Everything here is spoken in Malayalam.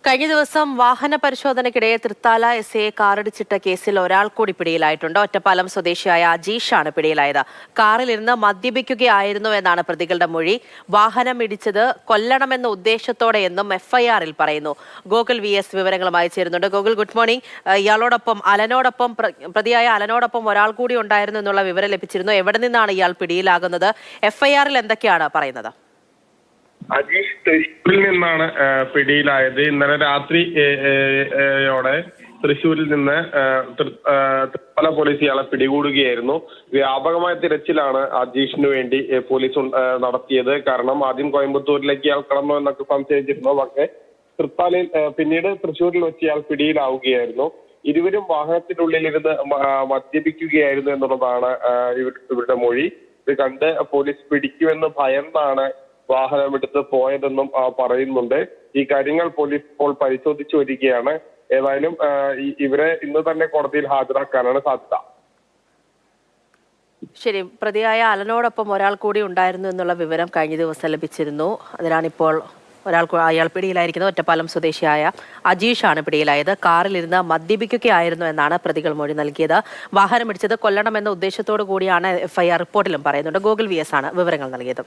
കഴിഞ്ഞ ദിവസം വാഹന പരിശോധനയ്ക്കിടെ തൃത്താല എസ്.ഐയെ കാറിടിച്ചിട്ട കേസിൽ ഒരാൾ കൂടി പിടിയിലായിട്ടുണ്ട്. ഒറ്റപ്പാലം സ്വദേശിയായ അജീഷാണ് പിടിയിലായത്. കാറിലിരുന്ന് മദ്യപിക്കുകയായിരുന്നു എന്നാണ് പ്രതികളുടെ മൊഴി. വാഹനം ഇടിച്ചത് കൊല്ലണമെന്ന ഉദ്ദേശത്തോടെയെന്നും എഫ്ഐആറിൽ പറയുന്നു. ഗോകുൽ VS വിവരങ്ങളുമായി ചേരുന്നുണ്ട്. Gokul, good morning. ഇയാളോടൊപ്പം പ്രതിയായ അലനോടൊപ്പം ഒരാൾ കൂടി ഉണ്ടായിരുന്നു എന്നുള്ള വിവരം ലഭിച്ചിരുന്നു. എവിടെ നിന്നാണ് ഇയാൾ പിടിയിലാകുന്നത്? എഫ്ഐആറിൽ എന്തൊക്കെയാണ് പറയുന്നത്? അജീഷ് തൃശ്ശൂരിൽ നിന്നാണ് പിടിയിലായത്. ഇന്നലെ രാത്രിയോടെ തൃശ്ശൂരിൽ നിന്ന് തൃപ്പല പോലീസ് ഇയാളെ പിടികൂടുകയായിരുന്നു. വ്യാപകമായ തിരച്ചിലാണ് അജീഷിന് വേണ്ടി പോലീസ് നടത്തിയത്. കാരണം ആദ്യം കോയമ്പത്തൂരിലേക്ക് ഇയാൾ കടന്നു എന്നൊക്കെ സംശയിച്ചിരുന്നു. പക്ഷേ തൃത്താലയിൽ പിന്നീട് തൃശ്ശൂരിൽ വെച്ച് ഇയാൾ പിടിയിലാവുകയായിരുന്നു. ഇരുവരും വാഹനത്തിനുള്ളിലിരുന്ന് മദ്യപിക്കുകയായിരുന്നു എന്നുള്ളതാണ് ഇവരുടെ മൊഴി. ഇത് കണ്ട് പോലീസ് പിടിക്കുമെന്ന് ഭയന്നാണ് വാഹനമെടുത്ത് പോയതെന്നും പറയുന്നുണ്ട്. ഈ കാര്യങ്ങൾ പോലീസ് ഇപ്പോൾ പരിശോധിച്ചു വരികയാണ്. ഏതായാലും ഇവരെ ഇന്ന് തന്നെ കോടതിയിൽ ഹാജരാക്കാനാണ് സാധ്യത. ശരി, പ്രതിയായ അലനോടൊപ്പം ഒരാൾ കൂടി ഉണ്ടായിരുന്നു എന്നുള്ള വിവരം കഴിഞ്ഞ ദിവസം ലഭിച്ചിരുന്നു. അതിനാണിപ്പോൾ അയാൾ പിടിയിലായിരിക്കുന്നത്. ഒറ്റപ്പാലം സ്വദേശിയായ അജീഷാണ് പിടിയിലായത്. കാറിലിരുന്ന് മദ്യപിക്കുകയായിരുന്നു എന്നാണ് പ്രതികൾ മൊഴി നൽകിയത്. വാഹനമിടിച്ചത് കൊല്ലണമെന്ന ഉദ്ദേശത്തോടു കൂടിയാണ് എഫ്ഐആർ റിപ്പോർട്ടിലും പറയുന്നുണ്ട്. ഗോകുൽ VS ആണ് വിവരങ്ങൾ നൽകിയത്.